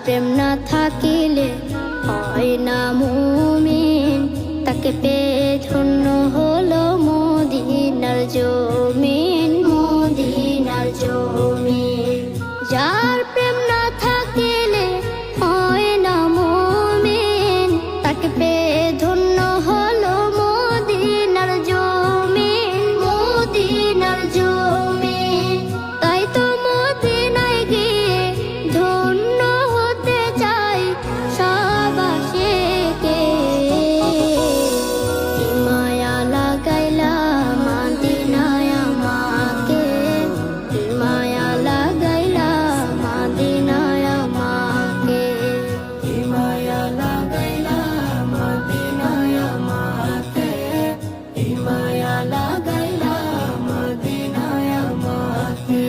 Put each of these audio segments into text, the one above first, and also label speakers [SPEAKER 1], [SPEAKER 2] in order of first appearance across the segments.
[SPEAKER 1] প্রেম না থাকিলে হয় না মুমিন, তাকে পেয়ে ধন্য হলো মদিনার জমিন, মদিনার জমিন। যার প্রেম না থাকিলে হয় না মুমিন, তাকে পেয়ে ধন্য হলো মদিনার জমিন, মদিনার জমিন। তাই তো মদিনায় গিয়ে ধন্য হতে চাই সবাসীকে। মায়া লাগাইলা মদিনায় আমাকে, মায়া লাগাইলা মদিনায় আমাকে, মায়া লাগাইলা মদিনায় আমাকে, মায়া লাগাইলা মদিনায় আমাকে।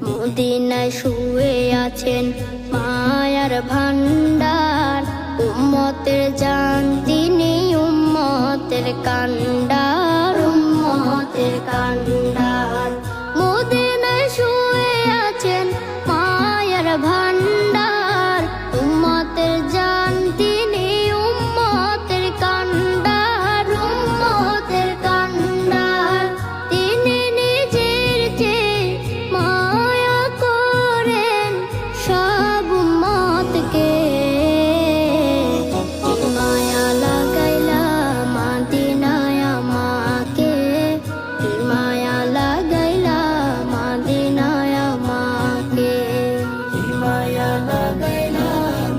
[SPEAKER 1] মদিনায় শুয়ে আছেন মায়ার ভান্ডার, উম্মতের জান তিনি উম্মতের কান্ডার, উম্মতের কান্ডার। মদিনায় শুয়ে আছেন মায়ার ভান্ডার, উম্মতের জান তিনি উম্মতের কান্ডার, উম্মতের কান্ডার। তিনি নিজের চেয়ে মায়া করেন সব উম্মতকে। মায়া লাগাইলা মদিনায় আমাকে, মায়া লাগাইলা মদিনায় আমাকে, মায়া লাগাইলা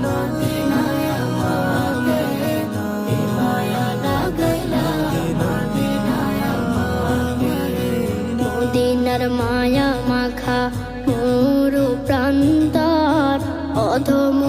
[SPEAKER 1] মদিনায় আমাকে, মায়া লাগাইলা মদিনায় আমাকে। মদিনার মায়া মাখা মরু প্রান্তর অধম